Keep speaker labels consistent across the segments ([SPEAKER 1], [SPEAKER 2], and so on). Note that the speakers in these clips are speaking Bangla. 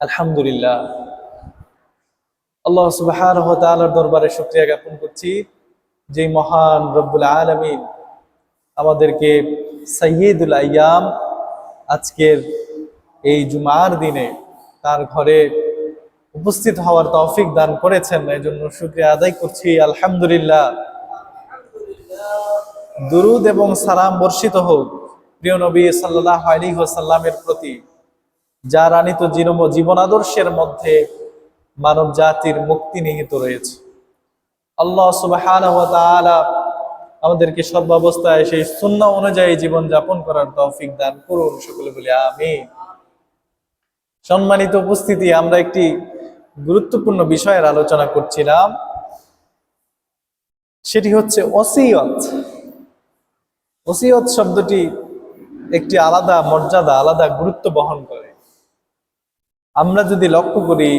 [SPEAKER 1] আলহামদুলিল্লাহ, আল্লাহ সুবহানাহু ওয়া তাআলার দরবারে শুকরিয়া জ্ঞাপন করছি যে মহান রব্বুল আলামিন আমাদেরকে সাইয়্যিদুল আইয়াম আজকের এই জুমার দিনে তার ঘরে উপস্থিত হওয়ার তৌফিক দান করেছেন। এই জন্য শুকরিয়া আদায় করছি আলহামদুলিল্লাহ। দুরুদ এবং সালাম বর্ষিত হোক প্রিয় নবী সাল্লাল্লাহু আলাইহি ওয়াসাল্লামের প্রতি, যার আনিত জীবন আদর্শের মধ্যে মানব জাতির মুক্তি নিহিত রয়েছে। আল্লাহ সুবহানাহু ওয়া তাআলা আমাদেরকে সর্বাবস্থায় সেই সুন্নাহ অনুযায়ী জীবন যাপন করার তৌফিক দান করুন, সকলে বলি আমিন। সম্মানিত উপস্থিতি, আমরা একটি গুরুত্বপূর্ণ বিষয়ের আলোচনা করছিলাম, সেটি হচ্ছে ওসিয়ত। ওসিয়ত শব্দটি একটি আলাদা মর্যাদা, আলাদা গুরুত্ব বহন করে। আমরা যদি লক্ষ্য করি,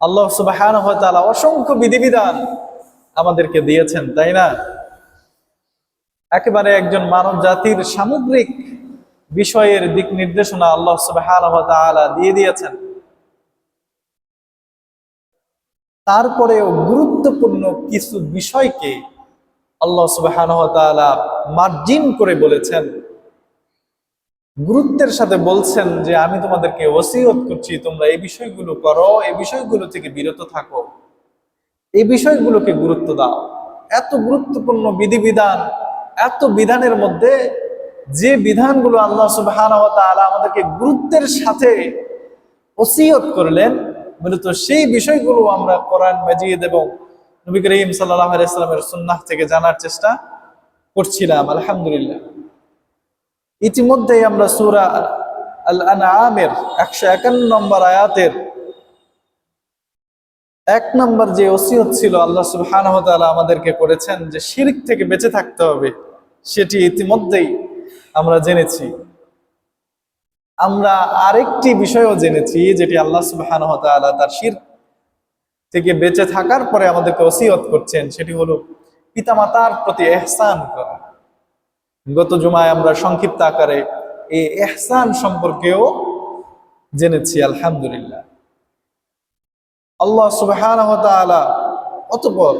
[SPEAKER 1] আল্লাহ সুবহানাহু ওয়া তাআলা অসংখ্য বিধিবিধান আমাদেরকে দিয়েছেন, তাই না? একেবারে একজন মানব জাতির সামগ্রিক বিষয়ের দিক নির্দেশনা আল্লাহ সুবহানাহু ওয়া তাআলা দিয়ে দিয়েছেন। তারপরেও গুরুত্বপূর্ণ কিছু বিষয়কে আল্লাহ সুবহানাহু ওয়া তাআলা মার্জিন করে বলেছেন, গুরুত্বের সাথে বলছেন যে আমি তোমাদেরকে ওসিয়ত করছি, তোমরা এই বিষয়গুলো করো, এই বিষয়গুলো থেকে বিরত থাকো, এই বিষয়গুলোকে গুরুত্ব দাও। এত গুরুত্বপূর্ণ বিধিবিধান, এত বিধানের মধ্যে যে বিধানগুলো আল্লাহ সুবহানাহু ওয়া তাআলা আমাদেরকে গুরুত্বের সাথে ওসিয়ত করলেন, মূলত সেই বিষয়গুলো আমরা কোরআন মাজিদ এবং নবী করিম সাল্লাল্লাহু আলাইহি ওয়াসাল্লামের সুন্নাহ থেকে জানার চেষ্টা করছিলাম। আলহামদুলিল্লাহ, ইতিমধ্যেই আমরা সূরা আল আনআমের 151 নম্বর আয়াতের 1 নম্বর যে ওসিয়ত ছিল আল্লাহ সুবহানাহু ওয়া তাআলা আমাদেরকে করেছেন যে শিরক থেকে বেঁচে থাকতে হবে, সেটি ইতিমধ্যেই আমরা জেনেছি। আমরা আরেকটি বিষয়ও জেনেছি, যেটি আল্লাহ সুবহানাহু ওয়া তাআলা তার শিরক থেকে বেঁচে থাকার পরে আমাদেরকে ওসিয়ত করছেন, সেটি হলো পিতামাতার প্রতি ইহসান করা। গত জুমায় আমরা সংক্ষিপ্ত আকারে এই ইহসান সম্পর্কেও জেনেছি। আলহামদুলিল্লাহ, আল্লাহ সুবহানাহু ওয়া তাআলা অতঃপর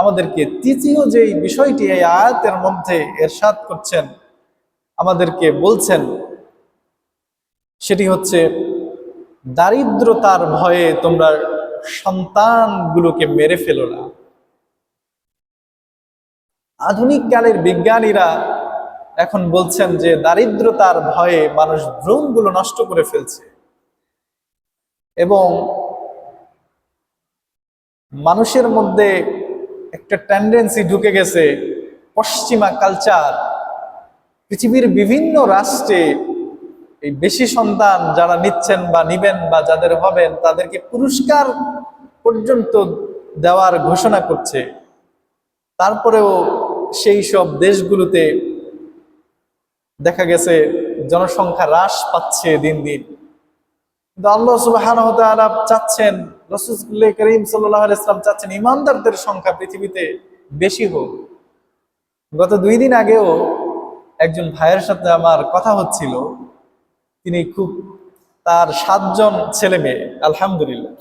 [SPEAKER 1] আমাদেরকে তৃতীয় যেই বিষয়টি এই আয়াতের মধ্যে ইরশাদ করছেন, আমাদেরকে বলছেন, সেটি হচ্ছে দারিদ্রতার ভয়ে তোমরা সন্তানগুলোকে মেরে ফেলো না। আধুনিক কালের বিজ্ঞানীরা এখন বলছেন যে দারিদ্রতার ভয়ে মানুষ ভ্রূণগুলো নষ্ট করে ফেলছে, এবং মানুষের মধ্যে একটা টেন্ডেন্সি ঢুকে গেছে, পশ্চিমা কালচার। পৃথিবীর বিভিন্ন রাষ্ট্রে এই বেশি সন্তান যারা নিচ্ছেন বা নিবেন বা যাদের হবেন, তাদেরকে পুরস্কার পর্যন্ত দেওয়ার ঘোষণা করছে। তারপরেও সেই সব দেশগুলোতে দেখা গেছে জনসংখ্যা হ্রাস পাচ্ছে দিন দিন। কিন্তু আল্লাহ সুবহানাহু ওয়া তাআলা চাচ্ছেন, রাসূল করিম সাল্লাল্লাহু আলাইহি ওয়াসাল্লাম চাচ্ছেন ঈমানদারদের সংখ্যা পৃথিবীতে বেশি হোক। গত 2 দিন আগেও একজন ভাইয়ের সাথে আমার কথা হচ্ছিল, তিনি তার 7 জন ছেলে মেয়ে, আলহামদুলিল্লাহ।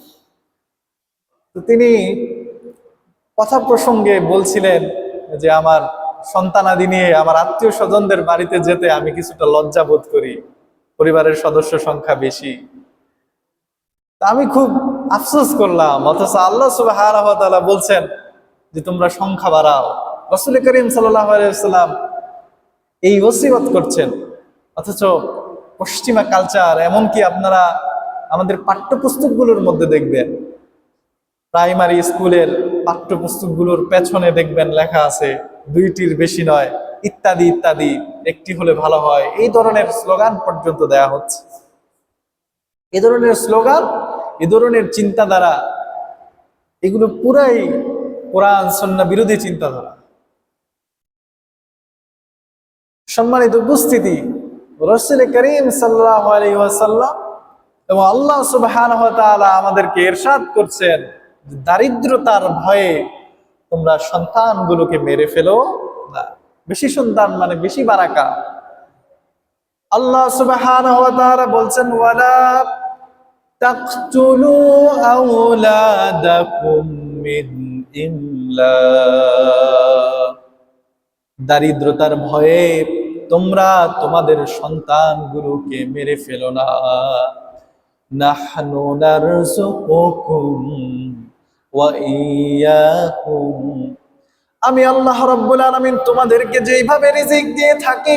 [SPEAKER 1] তো তিনি কথা প্রসঙ্গে বলছিলেন যে আমার সন্তানাদি নিয়ে আমার আত্মীয় স্বজনদের বাড়িতে যেতে আমি কিছুটা লজ্জা বোধ করি, পরিবারের সদস্য সংখ্যা বেশি। আমি খুব আফসোস করলাম, অথচ আল্লাহ সুবহানাহু ওয়া তাআলা বলছেন যে তোমরা সংখ্যা বাড়াও। রাসূল করিম সাল্লাল্লাহু আলাইহি ওয়াসাল্লাম এই ওসিয়ত করছেন, অথচ পশ্চিমা কালচার, এমনকি আপনারা আমাদের পাঠ্যপুস্তকগুলোর মধ্যে দেখবেন, প্রাইমারি স্কুলের পাঠ্যপুস্তকগুলোর পেছনে দেখবেন লেখা আছে 2টির বেশি নয়, ইত্যাদি ইত্যাদি, একটি হলে ভালো হয়, এই ধরনের স্লোগান পর্যন্ত দেয়া হচ্ছে। এই ধরনের স্লোগান, এই ধরনের চিন্তাধারা, এগুলো পুরাই কোরআন সুন্নাহ বিরোধী চিন্তাধারা। সম্মানিত উপস্থিতি, রাসূল করিম সাল্লাল্লাহু আলাইহি ওয়াসাল্লাম এবং আল্লাহ সুবহানাহু ওয়া তাআলা আমাদেরকে ইরশাদ করছেন, দারিদ্রতার ভয়ে তোমরা সন্তানগুলোকে মেরে ফেলো না। বেশি সন্তান মানে বেশি বারাকা। আল্লাহ সুবহানাহু ওয়া তাআলা বলছেন, ওয়ালা তাকতুলু আওলাদাকুম মিন ইমলাক, দারিদ্রতার ভয়ে তোমরা তোমাদের সন্তানগুলোকে মেরে ফেলো না। নাহনু নারযুকুকুম ওয়া ইয়্যাকুম, আমি আল্লাহ রাব্বুল আলামিন তোমাদেরকে যেইভাবে রিজিক দিয়ে থাকি,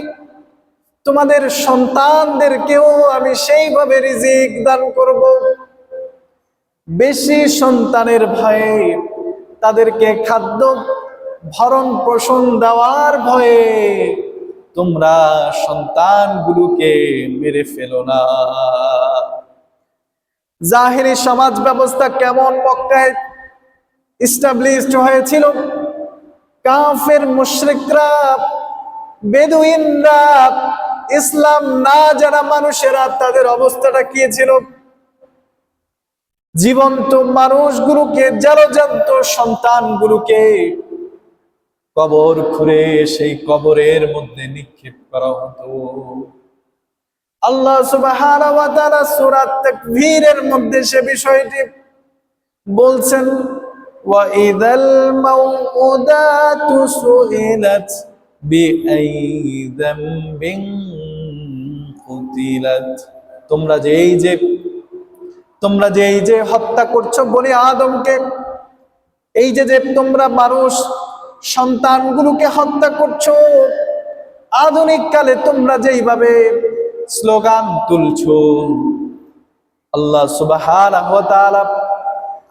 [SPEAKER 1] তোমাদের সন্তানদেরকেও আমি সেইভাবে রিজিক দান করব। বেশি সন্তানের ভয়ে, তাদেরকে খাদ্য ভরণ পোষণ দেওয়ার ভয়ে তোমরা সন্তানগুলোকে মেরে ফেলো না। জাহেরি সমাজ ব্যবস্থা কেমন মক্কায় ইস্টাবলিশড হয়েছিল? কাফের মুশরিকরা, বেদুইনরা, ইসলাম না যারা মানুষেরা, তাদের অবস্থাটা কি ছিল? জীবন্ত মানুষগুলোকে, জলজন্ত সন্তানগুলোকে কবর খুঁড়ে সেই কবরের মধ্যে নিক্ষেপ করা হতো। আল্লাহ সুবহানাহু ওয়া তাআলা সূরা তাকবীরের মধ্যে সে বিষয়টি বলছেন, ওয়া ইযাল মাউউদাতু সুইলাত বিআইয়ি যামবিন কুতিলাত, তোমরা যে এই যে হত্যা করছো বনি আদমকে, এই যে তোমরা মানুষ সন্তানগুলোকে হত্যা করছো, আধুনিক কালে তোমরা যেইভাবে স্লোগান তুলছো, আল্লাহ সুবহানাহু ওয়া তাআলা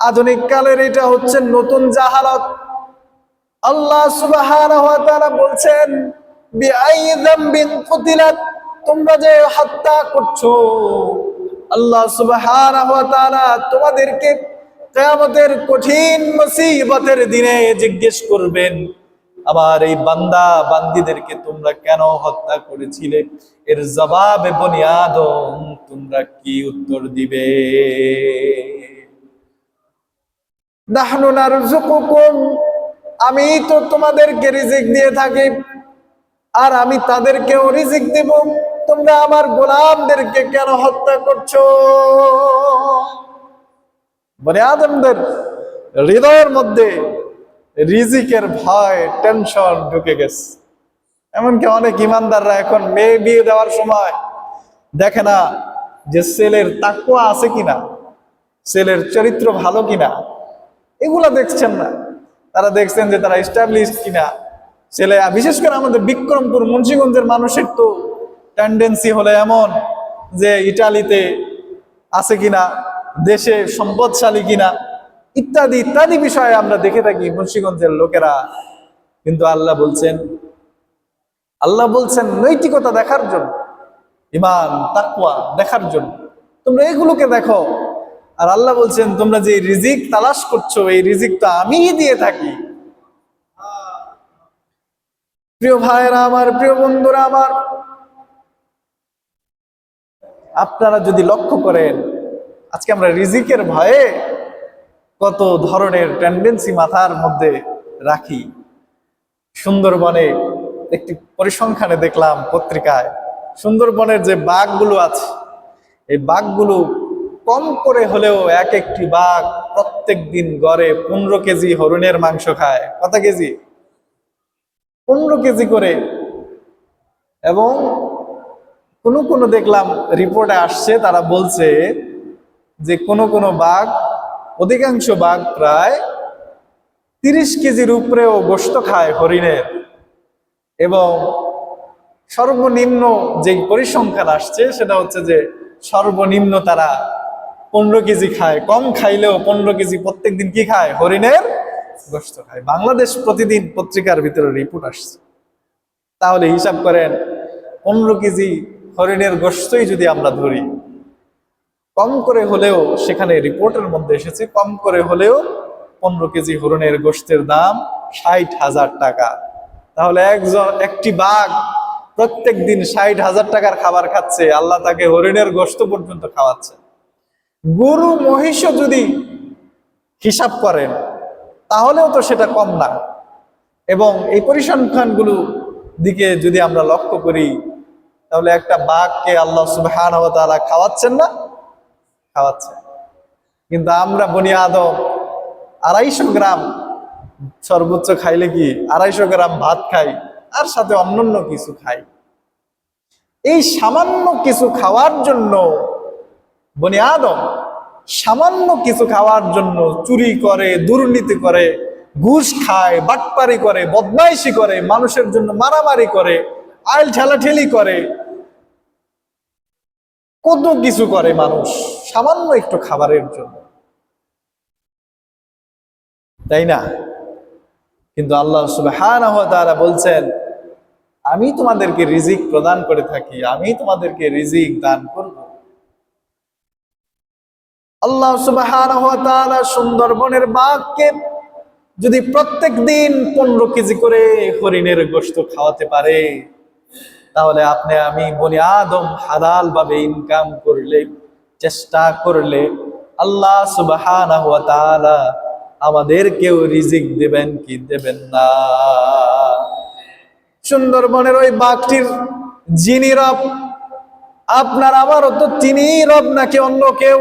[SPEAKER 1] আধুনিক কালের এটা হচ্ছে নতুন জাহালত। আল্লাহ সুবহানাহু ওয়া তাআলা বলছেন বিআইয়ি যামবিন কুতিলাত, তোমরা যে হত্যা করছো, আল্লাহ সুবহানাহু ওয়া তাআলা তোমাদেরকে কিয়ামতের কঠিন মুসিবতের দিনে জিজ্ঞেস করবেন, আমার এই বান্দা বান্দীদেরকে তোমরা কেন হত্যা করেছিলে? এর জবাবে বনি আদম তোমরা কি উত্তর দিবে? নাহনু নারযুকুকুম, আমি তো তোমাদেরকে রিজিক দিয়ে থাকি, আর আমি তাদেরকেও রিজিক দেব, তোমরা আমার গোলামদেরকে কেন হত্যা করছো? বনি আদমদের হৃদয়ের মধ্যে রিজিকের ভয়, টেনশন ঢুকে গেছে। এমনকি অনেক ইমানদাররা এখন মেয়ে বিয়ে দেওয়ার সময় দেখে না যে ছেলের তাকওয়া আছে কিনা, ছেলের চরিত্র ভালো কিনা, এগুলা দেখছেন না। তারা দেখছেন যে তারা এস্টাবলিশড কিনা ছেলে। বিশেষ করে আমাদের বিক্রমপুর মুন্সিগঞ্জের মানুষের তো টেন্ডেন্সি হলে এমন যে ইটালিতে আছে কিনা, দেশে সম্পদশালী কিনা, ইত্যাদি ইত্যাদি বিষয়ে আমরা দেখে থাকি মুন্সিগঞ্জের লোকেরা। কিন্তু আল্লাহ বলছেন নৈতিকতা দেখার জন্য, ঈমান তাকওয়া দেখার জন্য তোমরা এগুলোকে দেখো। আর আল্লাহ বলছেন তোমরা যে রিজিক তালাশ করছো, এই রিজিক তো আমিই দিয়ে থাকি। প্রিয় ভাইরা আমার, প্রিয় বন্ধুরা আমার, আপনারা যদি লক্ষ্য করেন আজকে আমরা রিজিকের ভয়ে কত ধরনের টেন্ডেন্সি মাথার মধ্যে রাখি। সুন্দরবনে একটি পরিসংখ্যানে দেখলাম পত্রিকায়, সুন্দরবনের যে বাঘগুলো আছে, এই বাঘগুলো কম করে হলেও এক একটি বাঘ প্রত্যেক দিন গড়ে 15 কেজি হরিণের মাংস খায়। কত কেজি? 15 কেজি করে। এবং কোনো দেখলাম রিপোর্টে আসছে, তারা বলছে যে কোনো বাঘ, অধিকাংশ বাঘ প্রায় 30 কেজির উপরেও গোশত খায় হরিণের। এবং সর্বনিম্ন যে পরিসংখ্যান আসছে সেটা হচ্ছে যে সর্বনিম্ন তারা 15 কেজি খায়, কম খাইলেও 15 কেজি প্রত্যেক দিন কি খায়? হরিণের গোশত খায়। বাংলাদেশ প্রতিদিন পত্রিকার ভিতরে রিপোর্ট আসছে। তাহলে হিসাব করেন 15 কেজি হরিণের গোশতই যদি আমরা ধরি, কম করে হলেও, সেখানে রিপোর্টের মধ্যে এসেছে কম করে হলেও 15 কেজি হরিণের গোশতের দাম 60,000 টাকা। তাহলে একটি বাঘ প্রত্যেক দিন 60,000 টাকার খাবার খাচ্ছে, আল্লাহ তাকে হরিণের গোশত পর্যন্ত খাওয়াচ্ছে। গরু মহিষও যদি হিসাব করেন তাহলেও তো সেটা কম না। এবং এই পরিসংখ্যানগুলো দিকে যদি আমরা লক্ষ্য করি, তাহলে একটা বাঘকে আল্লাহ সুবহানাহু ওয়া তাআলা খাওয়াচ্ছেন না? খাওয়াচ্ছে। কিন্তু আমরা বনি আদম 250 গ্রাম সর্বোচ্চ খাইলে কি 250 গ্রাম ভাত খাই, আর সাথে অন্যান্য কিছু খাই। এই সামান্য কিছু খাওয়ার জন্য বনি আদম সামান্য কিছু খাওয়ার জন্য চুরি করে, দুর্নীতি করে, ঘুষ খায়, বাটপারি করে, বদমাইশি করে, মানুষের জন্য মারামারি করে, আইল ঠেলাঠেলি করে, কত কিছু করে মানুষ সামান্য একটু খাবারের জন্য, তাই না? কিন্তু আল্লাহ সুবহানাহু ওয়া তাআলা বলছেন, আমি তোমাদেরকে রিজিক প্রদান করে থাকি, আমি তোমাদেরকে রিজিক দান করব। আল্লাহ সুবহানাহু ওয়া তাআলা সুন্দরবনের বাঘকে যদি প্রত্যেক দিন 15 কেজি করে হরিণের গোশত খাওয়াতে পারে, তাহলে আপনি আমি বনি আদম হালাল ভাবে ইনকাম করলে, চেষ্টা করলে আল্লাহ সুবহানাহু ওয়া তাআলা আমাদেরকেও রিজিক দেবেন কি দেবেন না? সুন্দরবনের ওই বাঘটির যিনি রব, আপনার আমারও তো তিনি রব নাকি অন্য কেউ?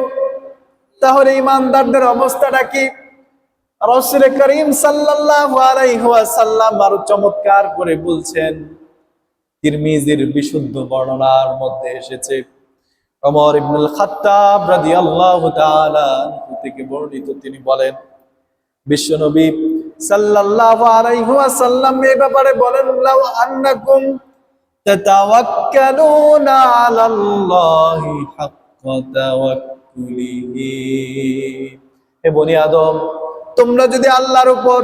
[SPEAKER 1] তাহলে ইমানদারদের অবস্থাটা কি? রাসূল করিম সাল্লাল্লাহু আলাইহি ওয়াসাল্লাম আরো চমৎকার করে বলছেন, তিরমিজির বিশুদ্ধ বর্ণনার মধ্যে এসেছে, ওমর ইবনুল খাত্তাব রাদিয়াল্লাহু তাআলা থেকে বর্ণিত, তিনি বলেন, বিশ্বনবী সাল্লাল্লাহু আলাইহি ওয়াসাল্লাম এই ব্যাপারে বলেন, লাউ আন্নাকুম তাতাওয়াক্কালুনা আলাল্লাহি হাক্কা তাওয়াক্কুলিহি, হে বনি আদম, তোমরা যদি আল্লাহর উপর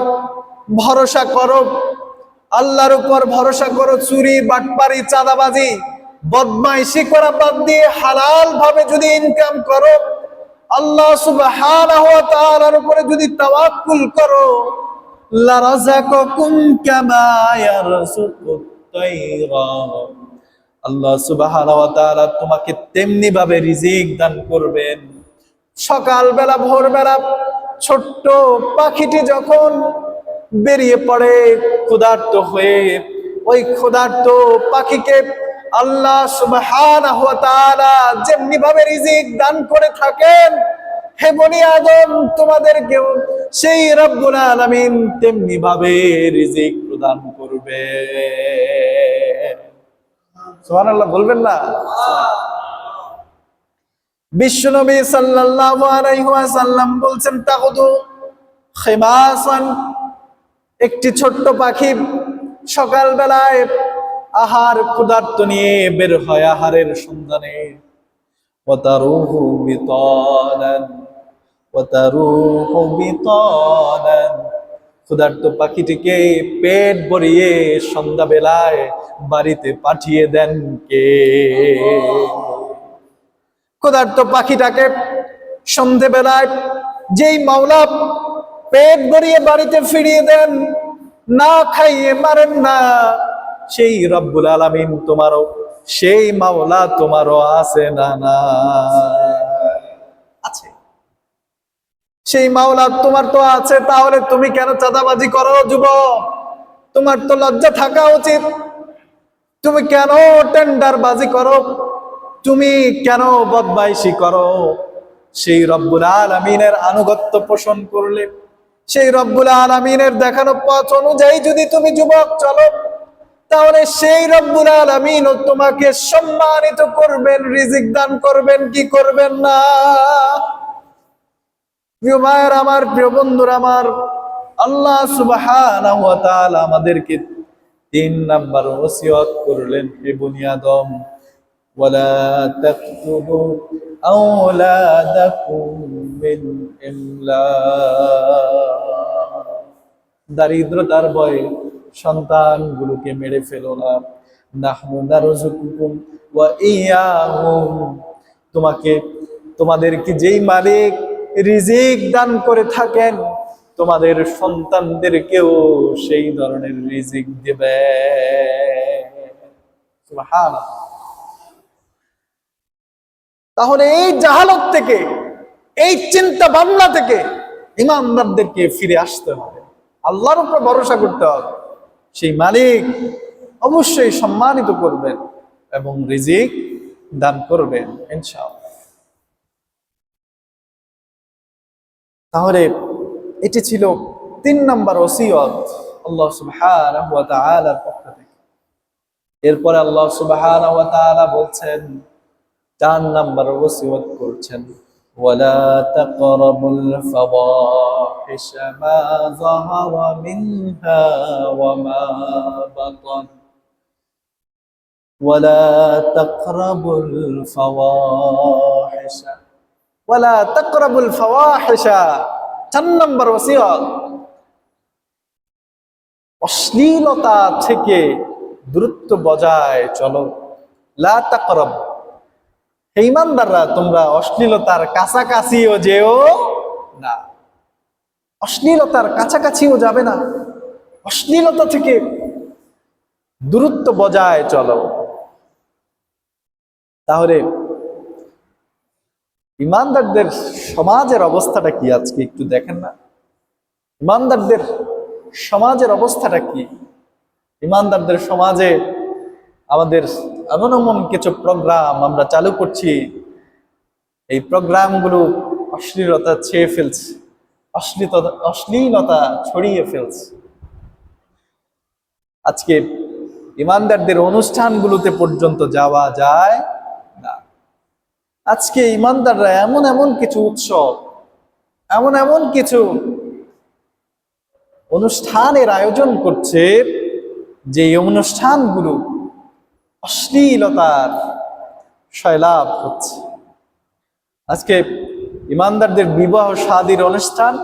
[SPEAKER 1] ভরসা করো, আল্লাহর উপর ভরসা করো, চুরি, বাটপারি, চাঁদাবাজি, বদমাইশি করা বাদ দিয়ে হালাল ভাবে যদি ইনকাম করো, আল্লাহ সুবহানাহু ওয়া তাআলার উপরে যদি তাওয়াক্কুল করো, লারাযাকাকুম কামা ইয়ারযুকুত তায়রা, আল্লাহ সুবহানাহু ওয়া তাআলা তোমাকে তেমনি ভাবে রিজিক দান করবেন। সকালবেলা ভোরবেলা ছোট্ট পাখিটি যখন বেরিয়ে পড়ে ক্ষুধার্ত হয়ে, ওই ক্ষুধার্ত পাখিকে আল্লাহ সুবহানাহু ওয়া তাআলা যেমনি ভাবে রিজিক দান করে থাকেন, হে বনি আদম তোমাদেরকেও সেই রব্বুল আলামিন তেমনি ভাবে রিজিক প্রদান করবে। সুবহানাল্লাহ বলবেন না? বিশ্বনবী সাল্লাল্লাহু আলাইহি ওয়াসাল্লাম বলছেন, তাগুদু খিমাসান, একটি ছোট্ট পাখি সকাল বেলায় আহার ক্ষুধার্ত নিয়ে বের হয় আহারের সন্ধানে, ওয়াতারুহু বিতানান, ওয়াতারুহু বিতানান, ক্ষুধার্ত পাখিটিকে পেট ভরিয়ে সন্ধ্যা বেলায় বাড়িতে পাঠিয়ে দেন কে? ক্ষুধার্ত পাখিটাকে সন্ধ্যেবেলায় যেই মাওলা পেট ভরিয়ে বাড়িতে ফিরিয়ে দেন, না খাইয়ে মারেন না, সেই রব্বুল আলামিন তোমারও, সেই মাওলা তোমারও আছে না? না আছে, সেই মাওলা তোমার তো আছে। তাহলে তুমি কেন চাঁদাবাজি করো যুবক? তোমার তো লজ্জা থাকা উচিত। তুমি কেন টেন্ডারবাজি করো? তুমি কেন বদমাইশি করো? সেই রব্বুল আলামিনের আনুগত্য পোষণ করলে, সেই রব্বুল আলামিনের দেখানো পথ অনুযায়ী যদি তুমি যুবক চলো, তাহলে সেই রব্বুল আলামিনও তোমাকে সম্মানিত করবেন, রিজিক দান করবেন কি করবেন না? প্রিয় ভাইয়ের আমার, প্রিয় বন্ধুরা আমার, আল্লাহ সুবহানাহু ওয়া তাআলা আমাদেরকে 3 নাম্বার ওসিয়ত করলেন, হে বনি আদম, ওয়ালা তাকতুলু আওলাদাকুম মিন ইমলাক, দারিদ্রতার ভয়ে সন্তানগুলোকে মেরে ফেলো না। নাহনু নারযুকুকুম ওয়া ইয়াহুম, তোমাদেরকে যেই মালিক রিজিক দান করে থাকেন, তোমাদের সন্তানদেরকেও সেই ধরনের রিজিক দিবে। সুবহানাল্লাহ। তাহলে এই জাহালত থেকে, এই চিন্তা ভাবনা থেকে ইমানদারদেরকে ফিরে আসতে হবে, আল্লাহর উপর ভরসা করতে হবে। সেই মালিক অবশ্যই সম্মানিত করবেন এবং রিজিক দান করবেন ইনশাআল্লাহ। তাহলে এটি ছিল 3 নম্বর ওসিয়ত আল্লাহ সুবহানাহু ওয়া তাআলার পক্ষ থেকে। এরপরে আল্লাহ সুবহানাহু ওয়া তাআলা বলছেন, 4 নম্বর ওসিয়ত করছেন, ওয়ালা তাকরাবুল ফাওয়াহিশা মা যাহারা মিনহা ওয়া মা বাতান ওয়ালা তাকরাবুল ফাওয়াহিশা ওয়ালা তাকরাবুল ফাওয়াহিশা। 4 নম্বর ওসিয়ত, অশ্লীলতা থেকে দূরত্ব বজায় চলো। লা তাকরাব, হে ঈমানদাররা তোমরা অশ্লীলতার কাছাকাছিও যেও না। অশ্লীলতার কাছাকাছিও যাবে না, অশ্লীলতা থেকে দূরত্ব বজায় চলো। তাহলে ঈমানদারদের সমাজের অবস্থাটা কি আজকে একটু দেখেন না? ঈমানদারদের সমাজের অবস্থাটা কি? ঈমানদারদের সমাজে আমাদের এমন এমন কিছু প্রোগ্রাম আমরা চালু করছি, এই প্রোগ্রামগুলো অশ্লীলতা ছেয়ে ফেলছে, অশ্লীলতা ছড়িয়ে ফেলছে। আজকে ঈমানদারদের অনুষ্ঠানগুলোতে পর্যন্ত যাওয়া যায় না। আজকে ঈমানদাররা এমন এমন কিছু উৎসব, এমন এমন কিছু অনুষ্ঠানের আয়োজন করছে যে অনুষ্ঠানগুলো অশ্লীলতার সয়লাভ হচ্ছে। আজকে ঈমানদারদের বিবাহ শাদীর অনুষ্ঠান,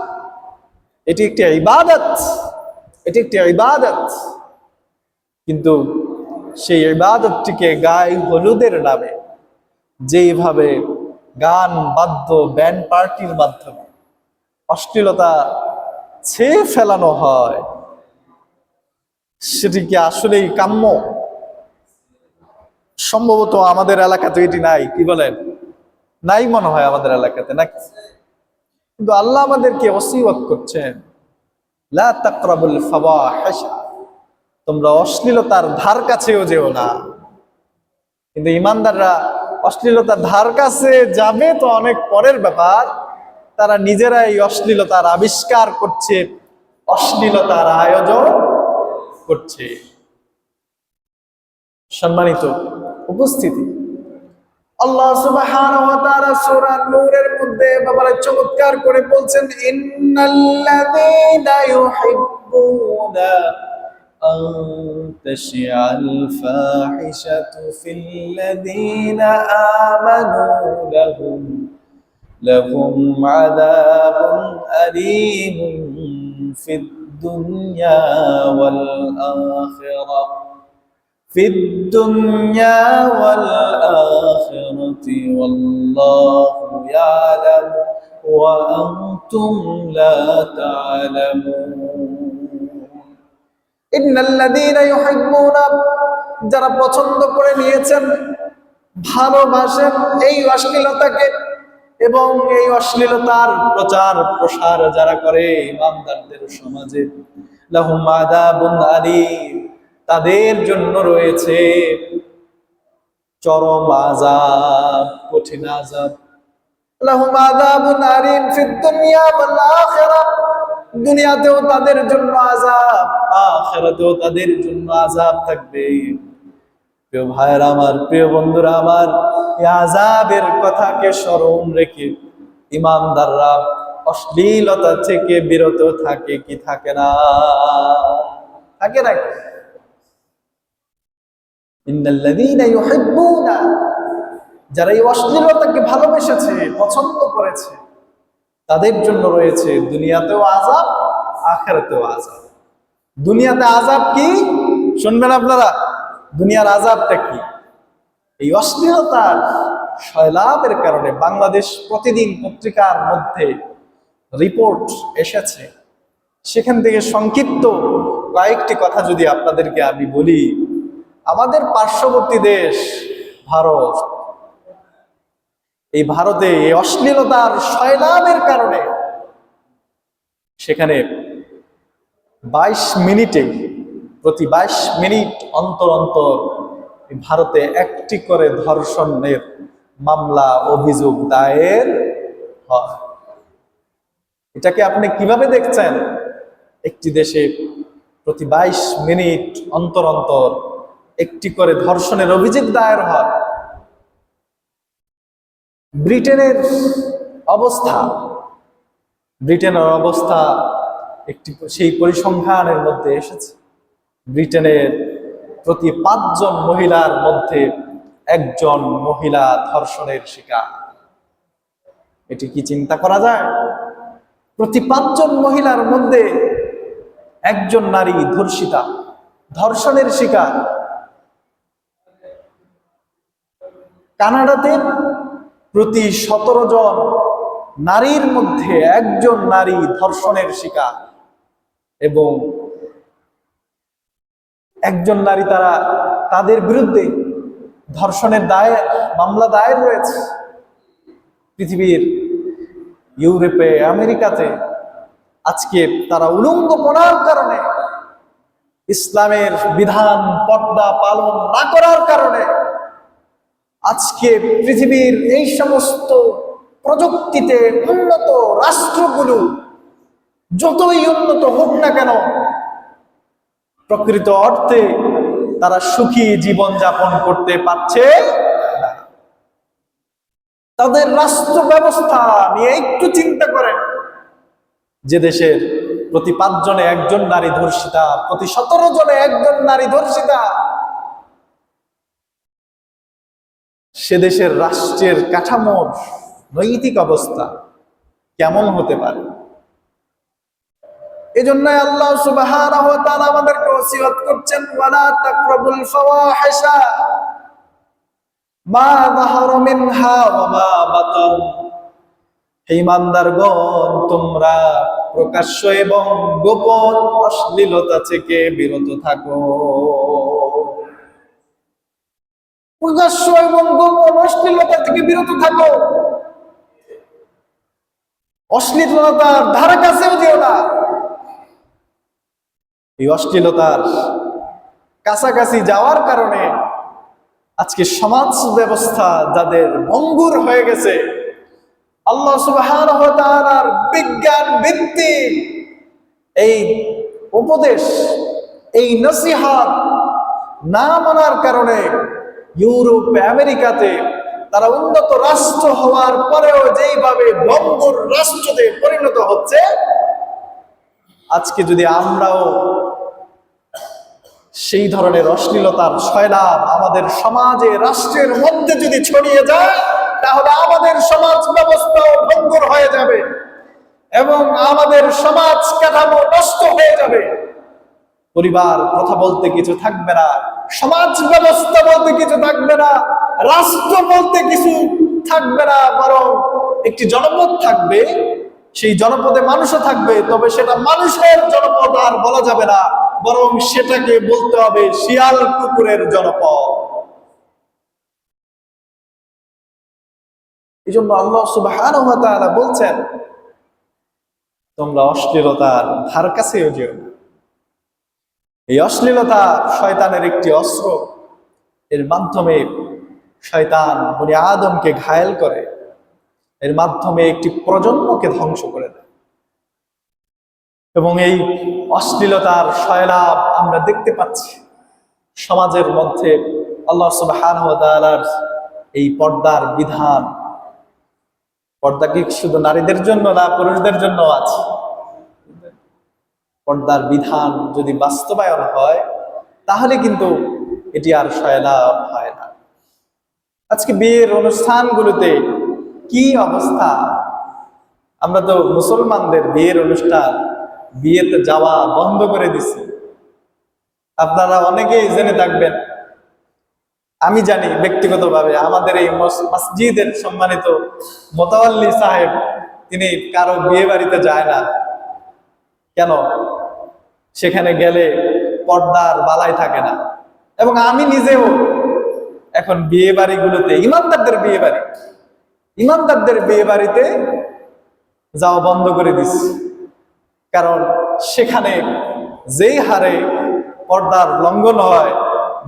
[SPEAKER 1] এটি একটি ইবাদত, এটি একটি ইবাদত, কিন্তু সেই ইবাদতটিকে গায়ে হলুদের নামে যেইভাবে গান বাদ্য ব্যান্ড পার্টির মাধ্যমে অশ্লীলতা ছেয়ে ফেলানো হয়, সেটি কি আসলেই কাম্য? সম্ভবত আমাদের এলাকাতে এটি নাই, কি বলেন? নাই মনে হয় আমাদের এলাকাতে, নাকি? কিন্তু আল্লাহ আমাদেরকে ওসিয়ত করছেন, লা তাকরাবুল ফাওয়াহিশা, তোমরা অশ্লীলতার ধার কাছেও যেও না। কিন্তু ঈমানদাররা অশ্লীলতার ধার কাছে যাবে তো অনেক পরের ব্যাপার, তারা নিজেরাই অশ্লীলতার আবিষ্কার করছে, অশ্লীলতার আয়োজন করছে। সম্মানিত উপস্থিতি, আল্লাহ সুবহানাহু ওয়া তাআলা সূরা নূরের মধ্যে বাবারে চমৎকার করে বলছেন, ইন্নাল্লাযীনা ইউহিব্বুনা আন তাশিআল ফাহিশাতু ফিল্লাযীনা আমানু লাহুম আযাবুন আলীমুন ফিদ দুনিয়া ওয়াল আখিরাহ في الدنيا والآخرة والله يعلم وأنتم لا تعلمون إن الذين يحبون, যারা পছন্দ করে নিয়েছেন, ভালোবাসেন এই অশ্লীলতাকে এবং এই অশ্লীলতার প্রচার প্রসার যারা করে ঈমানদারদের সমাজে, লাহুম আযাবুন আলীম, তাদের জন্য রয়েছে চরম আযাব, কঠিন আযাব। লাহুম আযাবুন আলীম ফিদ দুনিয়া ওয়াল আখিরাহ, দুনিয়াতেও তাদের জন্য আযাব, আখিরাতেও তাদের জন্য আযাব থাকবে। প্রিয় ভাইরা আমার, প্রিয় বন্ধুরা আমার, এই আযাবের কথাকে স্মরণ রেখে ঈমানদাররা অশ্লীলতা থেকে বিরত থাকে কি থাকে না? থাকে না? ইন্নাল্লাযীনা ইউহিব্বুনা, যারা এই অশ্লীলতাকে ভালোবেসেছে, পছন্দ করেছে, তাদের জন্য রয়েছে দুনিয়াতেও আযাব, আখিরাতেও আযাব। দুনিয়াতে আযাব কি শুনবেন আপনারা? দুনিয়ার আযাবটা কি? এই অশ্লীলতার সয়লাভের কারণে বাংলাদেশ প্রতিদিন পত্রিকার মধ্যে রিপোর্ট এসেছে, সেখান থেকে সংক্ষিপ্ত কয়েকটি কথা যদি আপনাদেরকে আমি বলি। আমাদের পার্শ্ববর্তী দেশ ভারত, এই ভারতে এই অশ্লীলতার সয়লাভের কারণে সেখানে 22 মিনিটে, প্রতি 22 মিনিট অন্তর অন্তর ভারতে একটি করে ধর্ষণের মামলা অভিযোগ দায়ের হয়। এটাকে আপনি কিভাবে দেখছেন? একটি দেশে প্রতি 22 মিনিট অন্তর অন্তর একটি করে ধর্ষণের অভিযোগ দায়ের হয়। ব্রিটেনের অবস্থা ব্রিটেনের অবস্থা একটি সেই পরিসংখ্যানের মধ্যে এসেছে। ব্রিটেনের প্রতি 5 জন মহিলার মধ্যে একজন মহিলা ধর্ষণের শিকার। এটি কি চিন্তা করা যায়? প্রতি 5 জন মহিলার মধ্যে একজন নারী ধর্ষিতা, ধর্ষণের শিকার। কানাডাতে প্রতি 17 জন নারীর মধ্যে একজন নারী ধর্ষণের শিকার, এবং একজন নারী তাদের বিরুদ্ধে ধর্ষণের মামলা দায়ের রয়েছে। পৃথিবীর ইউরোপে, আমেরিকাতে আজকে তারা উলঙ্গপনার কারণে, ইসলামের বিধান পর্দা পালন না করার কারণে আজকে পৃথিবীর এই সমস্ত প্রযুক্তিতে উন্নত রাষ্ট্রগুলো যতই উন্নত হোক না কেন, প্রকৃত অর্থে তারা সুখী জীবন যাপন করতে পারছে না। তাদের রাষ্ট্র ব্যবস্থা নিয়ে একটু চিন্তা করেন। যে দেশের প্রতি 5 জনে একজন নারী ধর্ষিতা, প্রতি 17 জনে একজন নারী ধর্ষিতা, সে দেশের রাষ্ট্রের কাঠামোর নৈতিক অবস্থা কেমন হতে পারে? এজন্য আল্লাহ সুবহানাহু ওয়া তাআলা আমাদেরকে ওসিয়ত করছেন, ওয়ালা তাকরাবুল ফাওয়াহিশা মা যাহারা মিনহা ওয়া মা বাতান। হে ঈমানদারগণ, তোমরা প্রকাশ্য এবং গোপন অশ্লীলতা থেকে বিরত থাকো। প্রকাশ্য এবং গোপন অশ্লীলতা থেকে বিরত থাকো। অশ্লীলতার ধারে কাছেও যেও না। এই অশ্লীলতার কাছাকাছি যাওয়ার কারণে আজকে সমাজ ব্যবস্থা যাদের ভঙ্গুর হয়ে গেছে, আল্লাহ সুবহানাহু ওয়া তাআলার বিজ্ঞান ভিত্তিক এই উপদেশ, এই নসিহত না মানার কারণে ইউরোপ, আমেরিকাতে তারা উন্নত রাষ্ট্র হওয়ার পরেও যেইভাবে ভঙ্গুর রাষ্ট্রতে পরিণত হচ্ছে, আজকে যদি আমরাও সেই ধরনের অশ্লীলতার সয়লাব আমাদের সমাজে, রাষ্ট্রের মধ্যে যদি ছড়িয়ে যায়, তাহলে আমাদের সমাজ ব্যবস্থাও ভঙ্গুর হয়ে যাবে এবং আমাদের সমাজ কাঠামো নষ্ট হয়ে যাবে। পরিবার কথা বলতে কিছু থাকবে না, সমাজ ব্যবস্থা বলতে কিছু থাকবে না, রাষ্ট্র বলতে কিছু থাকবে না, বরং একটি জনপদ থাকবে। সেই জনপদে মানুষও থাকবে, তবে সেটা মানুষের জনপদ আর বলা যাবে না, বরং সেটাকে বলতে হবে শিয়াল কুকুরের জনপদ। এই জন্য আল্লাহ সুবহানাহু ওয়া তাআলা বলছেন, তোমরা অশ্লীলতার ধার কাছেও যেও না। এই অশ্লীলতা শয়তানের একটি অস্ত্র। এর মাধ্যমে শয়তান বনি আদমকে ঘায়েল করে, এর মাধ্যমে একটি প্রজন্মকে ধ্বংস করে দেয়। এবং এই অশ্লীলতার সয়লাব আমরা দেখতে পাচ্ছি সমাজের মধ্যে। আল্লাহ সুবহানাহু ওয়া তাআলার এই পর্দার বিধান, পর্দা কি শুধু নারীদের জন্য না, পুরুষদের জন্য আছে? পর্দার বিধান যদি বাস্তবায়ন হয়, তাহলে কিন্তু এটি আর সয়লাব হয় না। আজকে বিয়ের অনুষ্ঠানগুলোতে কি অবস্থা! আমরা তো মুসলমানদের বিয়ের অনুষ্ঠান, বিয়েতে যাওয়া বন্ধ করে দিছি। আপনারা অনেকেই জেনে থাকবেন, আমি জানি ব্যক্তিগতভাবে, আমাদের এই মসজিদের সম্মানিত মোতাওয়াল্লি সাহেব, তিনি কারো বিয়ে বাড়িতে যায় না। কেন? সেখানে গেলে পর্দার বালাই থাকে না। এবং আমি নিজেও এখন বিয়ে বাড়িগুলোতে, ইমানদারদের বিয়ে বাড়িতে যাওয়া বন্ধ করে দিচ্ছি। কারণ সেখানে যেই হারে পর্দার লঙ্ঘন হয়,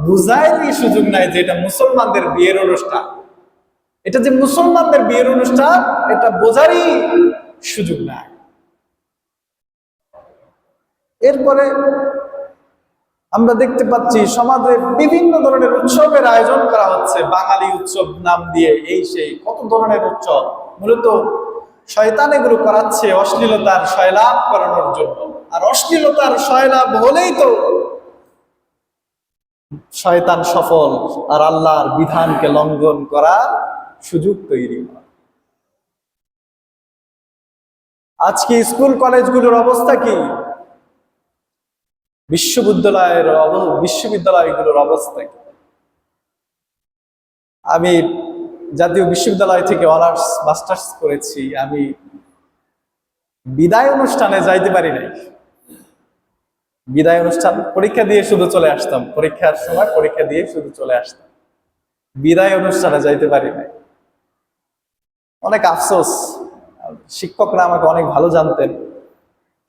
[SPEAKER 1] বুঝাইরই সুযোগ নাই যে এটা মুসলমানদের বিয়ের অনুষ্ঠান। এটা যে মুসলমানদের বিয়ের অনুষ্ঠান, এটা বোঝারই সুযোগ নাই। এরপরে আমরা দেখতে পাচ্ছি সমাজে বিভিন্ন ধরনের উৎসবের আয়োজন করা হচ্ছে, বাঙালি উৎসব নাম দিয়ে এই সেই কত ধরনের উৎসব। মূলত শয়তান এগুলো করাচ্ছে অশ্লীলতার সয়লাভ করানোর জন্য। আর অশ্লীলতার সয়লাভ হলেই তো শয়তান সফল, আর আল্লাহর বিধানকে লঙ্ঘন করার সুযোগ তৈরি হয়। আজকে স্কুল কলেজগুলোর অবস্থা কি? বিশ্ববিদ্যালয়গুলোর অবস্থা কি? আমি জাতীয় বিশ্ববিদ্যালয় থেকে অনার্স মাস্টার্স করেছি। আমি বিদায় অনুষ্ঠানে যাইতে পারি নাই। বিদায় অনুষ্ঠান পরীক্ষা দিয়ে শুধু চলে আসতাম, পরীক্ষার সময় পরীক্ষা দিয়ে শুধু চলে আসতাম, বিদায় অনুষ্ঠানে যাইতে পারি নাই। অনেক আফসোস, শিক্ষকরা আমাকে অনেক ভালো জানতেন,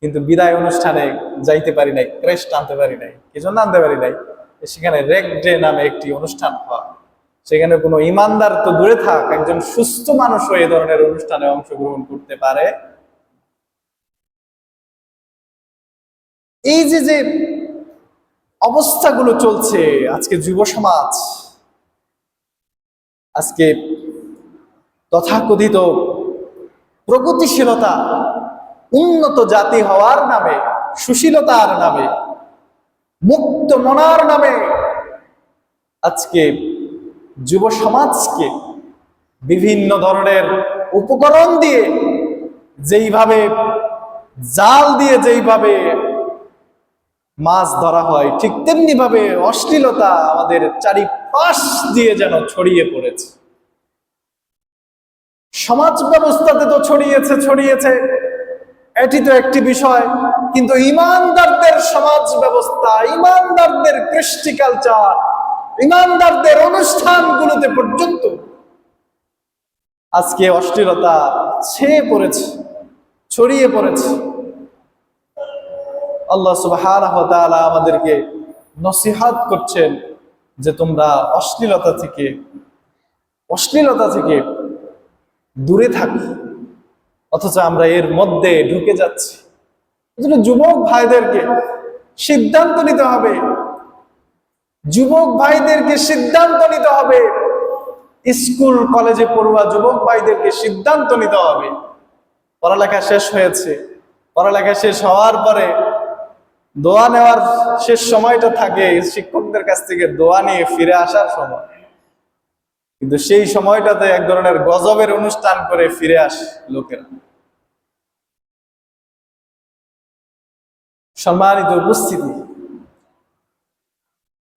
[SPEAKER 1] কিন্তু বিদায় অনুষ্ঠানে যাইতে পারি নাই, ক্রেস্ট আনতে পারি নাই। কি জন্য আনতে পারি নাই? সেখানে রেক ডে নামে একটি অনুষ্ঠান হয়, সেখানে কোনো ইমানদার তো দূরে থাক, একজন সুস্থ মানুষও এই ধরনের অনুষ্ঠানে অংশগ্রহণ করতে পারে। এই যে যে অবস্থাগুলো চলছে আজকে যুব সমাজ, আজকে তথাকথিত প্রগতিশীলতা, উন্নত জাতি হওয়ার নামে, সুশীলতার নামে, মুক্ত মনার নামে আজকে যুব সমাজকে বিভিন্ন ধরনের উপকরণ দিয়ে, যেইভাবে জাল দিয়ে যেইভাবে মাছ ধরা হয়, ঠিক তেমনি ভাবে অশ্লীলতা আমাদের চারিপাশ দিয়ে যেন ছড়িয়ে পড়েছে। সমাজ ব্যবস্থাতে তো ছড়িয়েছে, এটি তো একটি বিষয়, কিন্তু ইমানদারদের সমাজ ব্যবস্থা, ইমানদারদের কৃষ্টি কালচার, ইমানদারদের অনুষ্ঠানগুলোতে পর্যন্ত আজকে অশ্লীলতা ছড়িয়ে পড়েছে। আল্লাহ সুবহানাহু ওয়া তাআলা আমাদেরকে নসিহত করছেন যে তোমরা অশ্লীলতা থেকে দূরে থাকো, অথচ আমরা এর মধ্যে ঢুকে যাচ্ছি। এজন্য যুবক ভাইদেরকে সিদ্ধান্ত নিতে হবে, স্কুল কলেজে পড়ুয়া যুবক ভাইদেরকে সিদ্ধান্ত নিতে হবে। পড়ালেখা শেষ হয়েছে, পড়ালেখা শেষ হওয়ার পরে দোয়া নেওয়ার শেষ সময়টা থাকে শিক্ষকদের কাছ থেকে দোয়া নিয়ে ফিরে আসার সময়, কিন্তু সেই সময়টাতে এক ধরনের গজবের অনুষ্ঠান করে ফিরে আসে লোকেরা। সম্মানিত উপস্থিতি,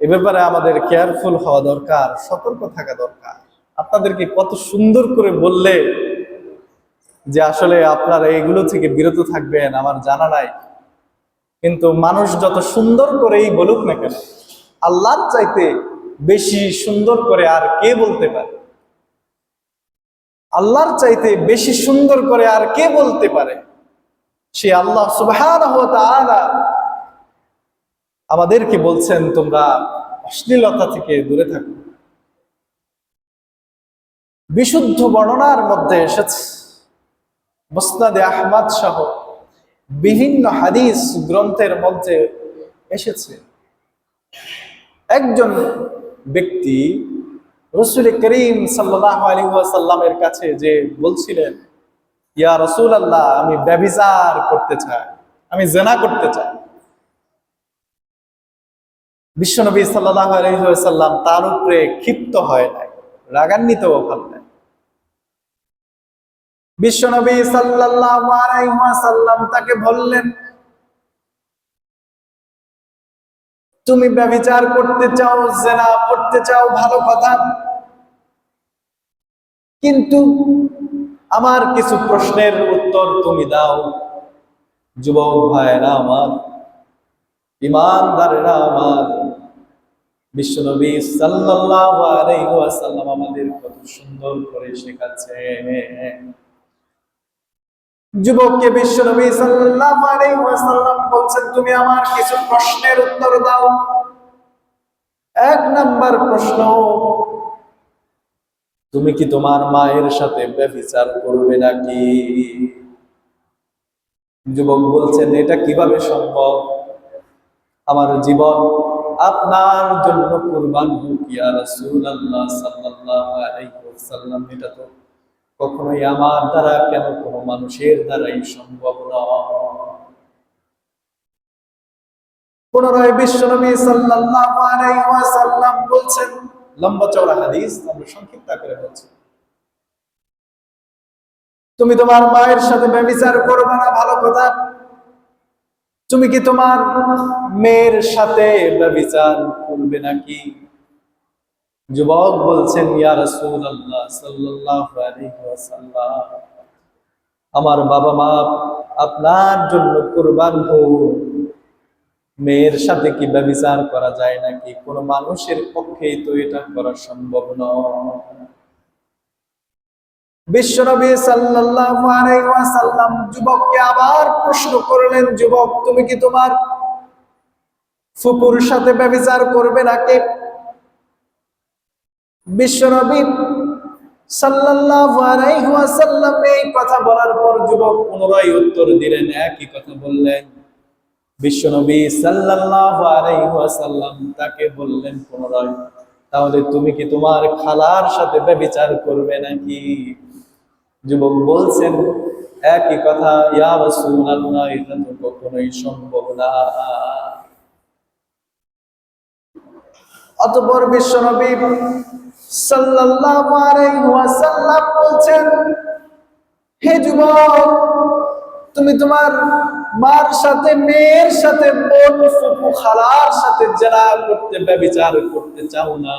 [SPEAKER 1] এ ব্যাপারে আমাদের কেয়ারফুল হওয়া দরকার, সতর্ক থাকা দরকার। আপনাদেরকে কত সুন্দর করে বললে যে আসলে আপনারা এগুলো থেকে বিরত থাকবেন আমার জানা নাই, কিন্তু মানুষ যত সুন্দর করেই বলুক না কেন, আল্লাহর চাইতে বেশি সুন্দর করে আর কে বলতে পারে? আল্লাহর চাইতে বেশি সুন্দর করে আর কে বলতে পারে? সে আল্লাহ সুবহানাহু ওয়া তাআলা আমাদেরকে বলছেন তোমরা অশ্লীলতা থেকে দূরে থাকো। বিশুদ্ধ বর্ণনার মধ্যে এসেছে, মুসনাদে আহমদ সহ বিভিন্ন হাদিস গ্রন্থের মধ্যে এসেছে, একজন ব্যক্তি রাসূল করিম সাল্লাল্লাহু আলাইহি ওয়াসাল্লামের কাছে যে বলছিলেন, ইয়া রাসূলুল্লাহ, আমি ব্যভিচার করতে চাই, আমি জিনা করতে চাই। বিশ্বনবী সাল্লাল্লাহু আলাইহি ওয়াসাল্লাম তার উপরে ক্ষিপ্ত হয় নাই, রাগান্বিত হন নাই। বিশ্বনবী সাল্লাল্লাহু আলাইহি ওয়াসাল্লাম তাকে বললেন, তুমি ব্যভিচার করতে চাও, জিনা করতে চাও, ভালো কথা, কিন্তু আমার কিছু প্রশ্নের উত্তর তুমি দাও। যুবক ভাইরা আমার, ইমানদারেরা আমার, বিশ্বনবী সাল্লাল্লাহু আলাইহি ওয়াসাল্লাম আমাদের কত সুন্দর করে শেখাচ্ছেন। যুবককে বিশ্বনবী সাল্লাল্লাহু আলাইহি ওয়াসাল্লাম বলছেন, তুমি আমার কিছু প্রশ্নের উত্তর দাও। এক নাম্বার প্রশ্ন, তুমি কি তোমার মায়ের সাথে ব্যভিচার করবে নাকি? যুবক বলছেন, এটা কিভাবে সম্ভব? আমার জীবন আপনার জন্য কুরবান হোক ইয়া রাসূলুল্লাহ সাল্লাল্লাহু আলাইহি ওয়াসাল্লাম। এটা তো কখনোই আমার দ্বারা কেন কোনো মানুষের দ্বারাই সম্ভব নয়। পুনরায় বিশ্বনবী সাল্লাল্লাহু আলাইহি ওয়াসাল্লাম বলছেন, লম্বা চওড়া হাদিস আমরা সংক্ষিপ্ত করে বলছি, তুমি তোমার মায়ের সাথে ব্যভিচার করবে না, ভালো কথা। তুমি কি তোমার মেয়ের সাথে ব্যভিচার করবে নাকি? যুবক বলছেন, ইয়া রাসূলুল্লাহ সাল্লাল্লাহু আলাইহি ওয়াসাল্লাম, আমার বাবা মা আপনার জন্য কুরবান হোক, মেয়ের সাথে কি ব্যভিচার করা যায় নাকি? কোন মানুষের পক্ষেই তো এটা করা সম্ভব নয়। বিশ্বনবী সাল্লাল্লাহু আলাইহি ওয়াসাল্লাম যুবককে আবার প্রশ্ন করলেন, যুবক তুমি কি তোমার ফুপুর সাথে ব্যভিচার করবে নাকি? বিশ্বনবী সাল্লাল্লাহু আলাইহি ওয়াসাল্লাম এই কথা বলার পর যুবক পুনরায় উত্তর দিলেন, একই কথা বললেন। বিশ্বনবী সাল্লাল্লাহু আলাইহি ওয়াসাল্লাম তাকে বললেন পুনরায়, তাহলে তুমি কি তোমার খালার সাথে ব্যভিচার করবে নাকি? যুবক বলছেন একই কথা, ইয়া রাসূলুল্লাহ এটা তো কখনোই সম্ভব না। অতঃপর বিশ্বনবী সাল্লাল্লাহু আলাইহি ওয়াসাল্লাম বলছেন, হে যুবক, তুমি তোমার মার সাথে, মেয়ের সাথে, বোন, ফুফু, খালার সাথে জেনা করতে, ব্যভিচার করতে চাও না,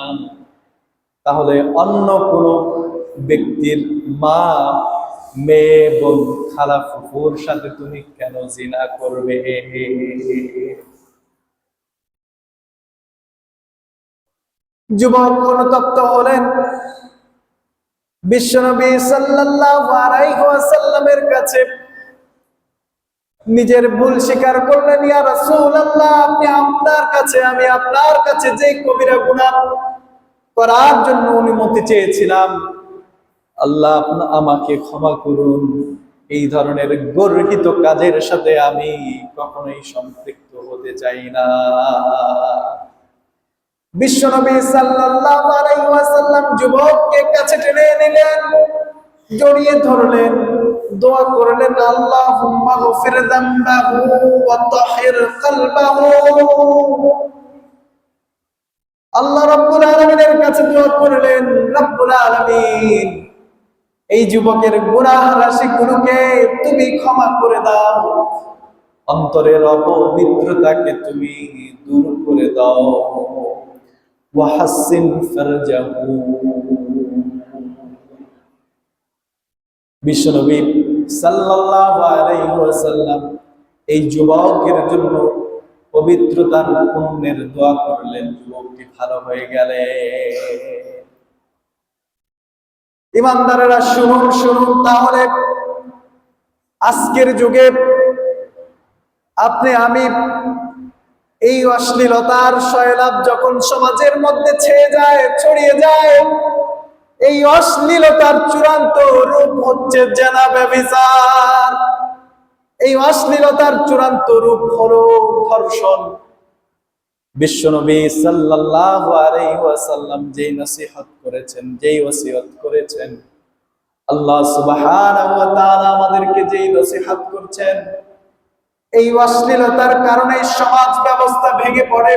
[SPEAKER 1] তাহলে অন্য কোন ব্যক্তির মা, মেয়ে, বোন, খালা, ফুফুর সাথে তুমি কেন জিনা করবে? যুবক অনুতপ্ত হলেন, বিশ্বনবী সাল্লাল্লাহু আলাইহি ওয়াসাল্লামের কাছে নিজের ভুল স্বীকার করলেন, ইয়া রাসূলুল্লাহ আমি আপনার কাছে যে কবিরা গুনাহ করার জন্য অনুমতি চেয়েছিলাম, আল্লাহ আমাকে ক্ষমা করুন, এই ধরনের গর্হিত কাজের সাথে আমি কখনোই সম্পৃক্ত হতে চাই না। বিশ্বনবী সাল্লাল্লাহু আলাইহি ওয়াসাল্লাম যুবককে কাছে টেনে নিলেন, জড়িয়ে ধরলেন, দোয়া করলেন, আল্লাহুম্মা গফির যামবাহু ওয়া তাহির কলবাহু। আল্লাহ রাব্বুল আলামিনের কাছে দোয়া করলেন, রব্বুল আলামিন এই যুবকের গুনাহ রাশিগুলোকে তুমি ক্ষমা করে দাও, অন্তরের অপবিত্রতাকে তুমি দূর করে দাও, ওয়া হাসসিন ফারজাহু। বিশ্বনবী সাল্লাল্লাহু আলাইহি ওয়াসাল্লাম এই যুবকের জন্য পবিত্রতার পুণ্যের দোয়া করলেন, যুবকটি ভালো হয়ে গেলে। ইমানদারেরা শুনুন শুনুন, তাহলে আজকের যুগে আপনি আমি এই অশ্লীলতার সয়লাব যখন সমাজের মধ্যে ছড়িয়ে যায়, এই অশ্লীলতার চূড়ান্ত রূপ হচ্ছে জেনা, ব্যভিচার। এই অশ্লীলতার চূড়ান্ত রূপ হলো ধর্ষণ। বিশ্বনবী সাল্লাল্লাহু আলাইহি ওয়াসাল্লাম যেই নসিহত করেছেন, যেই ওসিয়ত করেছেন, আল্লাহ সুবহানাহু ওয়া তাআলা আমাদেরকে যেই নসিহত করছেন, এই অশ্লীলতার কারণে সমাজ ব্যবস্থা ভেঙে পড়ে,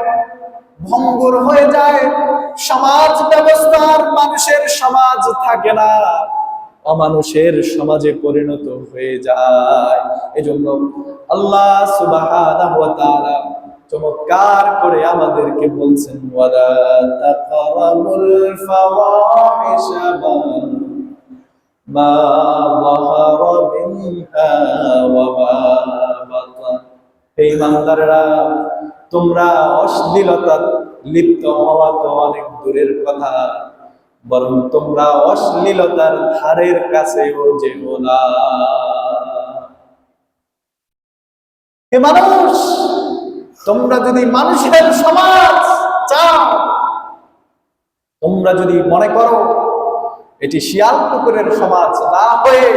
[SPEAKER 1] ভঙ্গুর হয়ে যায়, সমাজ ব্যবস্থার মানুষের সমাজ থাকে না, অমানুষের সমাজে পরিণত হয়ে যায়। এজন্য আল্লাহ সুবহানাহু ওয়া তাআলা চমৎকার করে আমাদেরকে বলছেন, ওয়ালা তাকরাবুল ফাওয়াহিশা মা যাহারা মিনহা ওয়া মা বাতান। হে ইমানদাররা, তোমরা অশ্লীলতা লিপ্ত হওয়া তো অনেক দূরের কথা, বরং তোমরা অশ্লীলতার ধারের কাছেও যেও না। হে মানুষ, তোমরা যদি মানুষের সমাজ চাও, তোমরা যদি মনে করো এটি শিয়াল কুকুরের সমাজ না হয়ে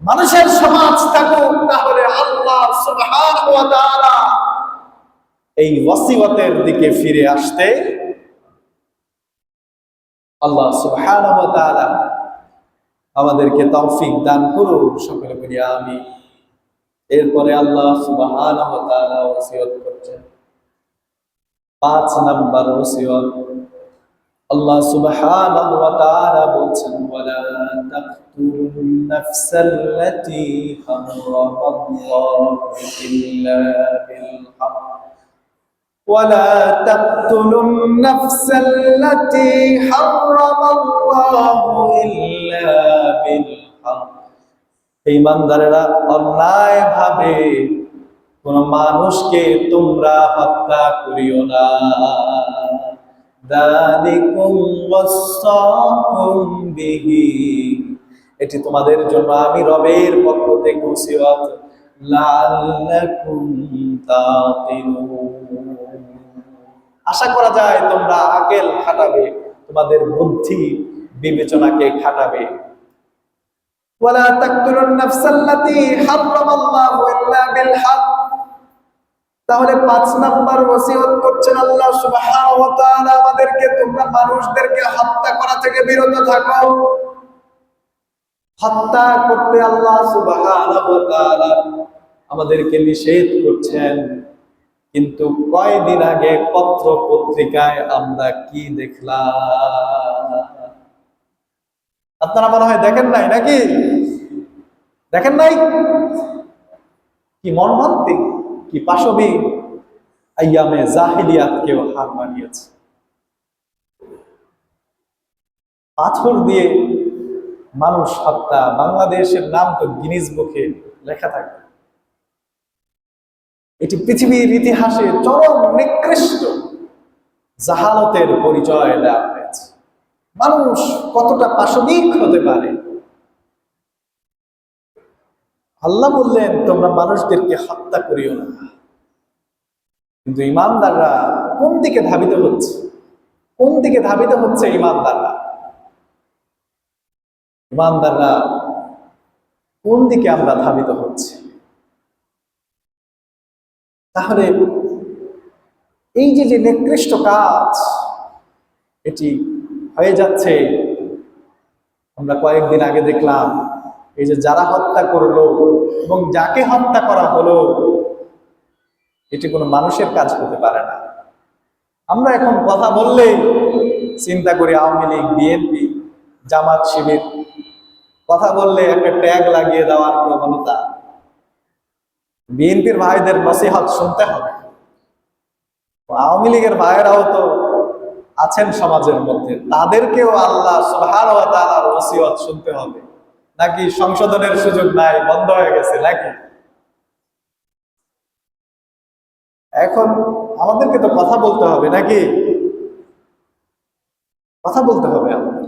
[SPEAKER 1] মানুষের সমাজ থাকুক, তাহলে আল্লাহ সুবহানাহু ওয়া তাআলা এই ওয়াসিয়তের দিকে ফিরে আসতে আল্লাহ সুবহানাহু ওয়া তাআলা আমাদেরকে তৌফিক দান করুন, সকলে বলি আমিন। এরপরে আল্লাহ সুবহানাহু ওয়া তাআলা ওসিয়ত করছেন, 5 নাম্বার ওসিয়ত। আল্লাহ সুবহানাহু ওয়া তাআলা বলছেন, ওয়ালা তাকতুলুন নাফসাল্লাতী হারামাল্লাহু ইল্লা বিল হক ولا تقتلوا النفس التي حرم الله إلا بالحق। ঈমানদারেরা, অন্যায় ভাবে কোন মানুষকে তোমরা হত্যা করিও না। যালিকুম ওয়াসাকুম বিহি, এটি তোমাদের জন্য আমি রবের পক্ষ থেকে ওসিয়ত, লাআল্লাকুম তাকিলুন, আশা করা যায় তোমরা আকল খাটাবে, তোমাদের বুদ্ধি বিবেচনাকে খাটাবে। ওয়ালা তাকতুলুন নাফসাল্লাতী হারামাল্লাহু ইল্লা বিল হক। তাহলে 5 নাম্বার ওসিয়ত করছেন আল্লাহ সুবহানাহু ওয়া তাআলা আমাদেরকে, তোমরা মানুষদেরকে হত্যা করা থেকে বিরত থাকো। হত্যা করতে আল্লাহ সুবহানাহু ওয়া তাআলা আমাদেরকে নিষেধ করছেন, কিন্তু কয়েকদিন আগে পত্র পত্রিকায় আমরা কি দেখলাম? আপনারা মনে হয় দেখেন নাই, নাকি দেখেন নাই? কি মর্মান্তিক, কি পাশবিক, আইয়ামে জাহিলিয়াতকেও হার মানিয়েছে। পাথর দিয়ে মানুষ হত্যা, বাংলাদেশের নাম তো গিনিস বুকে লেখা থাকে। এটি পৃথিবীর ইতিহাসে চরম নিকৃষ্ট জাহালতের পরিচয় দেওয়া হয়েছে। মানুষ কতটা পাশবিক হতে পারে! আল্লাহ বললেন, তোমরা মানুষদেরকে হত্যা করিও না, কিন্তু ঈমানদাররা কোন দিকে ধাবিত হচ্ছে? কোন দিকে ধাবিত হচ্ছে ঈমানদাররা? ঈমানদাররা কোন দিকে আমরা ধাবিত হচ্ছে? তাহলে এই যে নিকৃষ্ট কাজ, এটি হয়ে যাচ্ছে। আমরা কয়েকদিন আগে দেখলাম, এই যে যারা হত্যা করলো এবং যাকে হত্যা করা হলো, এটি কোনো মানুষের কাজ হতে পারে না। আমরা এখন কথা বললেই চিন্তা করি আওয়ামী লীগ, বিএনপি, জামাত, শিবির। কথা বললে একটা ট্যাগ লাগিয়ে দেওয়ার প্রবণতা। বিএনপির ভাইদের নসিহত শুনতে হবে, আওয়ামী লীগের ভাইয়েরাও তো আছেন সমাজের মধ্যে, তাদেরকেও আল্লাহ সুবহানাহু ওয়া তাআলার ওসিয়ত শুনতে হবে। নাকি সংশোধনের সুযোগ নাই, বন্ধ হয়ে গেছে নাকি? এখন আমাদেরকে তো কথা বলতে হবে, নাকি? কথা বলতে হবে আমাদের।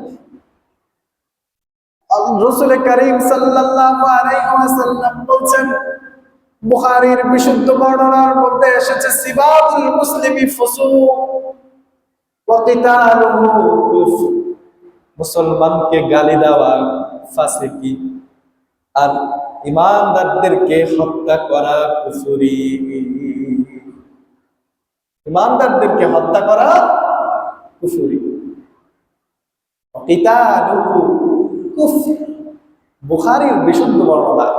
[SPEAKER 1] রাসূল করিম সাল্লাল্লাহু আলাইহি ওয়াসাল্লাম বলেন, বুখারীর বিশুদ্ধ বর্ণনার মধ্যে এসেছে, সিবাবুল মুসলিমি ফুসুক ওয়া কিতালুহু কুফর। মুসলমানকে গালি দেওয়া ফাসিকি, আর ঈমানদারদেরকে হত্যা করা কুফরি। ঈমানদারদেরকে হত্যা করা কুফরি। ওয়া কিতালুহু কুফর, বুখারীর বিশুদ্ধ বর্ণনা।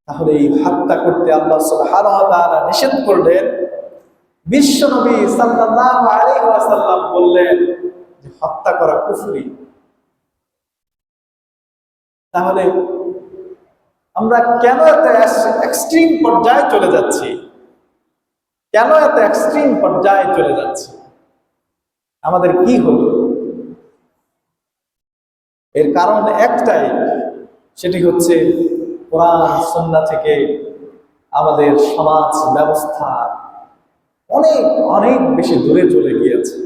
[SPEAKER 1] তাহলে এই হত্যা করতে আল্লাহ সুবহানাহু ওয়া তাআলা নিষেধ করলেন। বিশ্ব নবী সাল্লাল্লাহু আলাইহি ওয়াসাল্লাম বললেন যে হত্যা করা কুফরি। তাহলে আমরা কেন এত এক্সট্রিম পর্যায়ে চলে যাচ্ছি? কেন এত এক্সট্রিম পর্যায়ে চলে যাচ্ছি? আমাদের কি হলো? এর কারণ একটাই, সেটি হচ্ছে কোরআন সুন্নাহ থেকে আমাদের সমাজ ব্যবস্থা অনেক অনেক বেশি দূরে চলে গিয়েছে,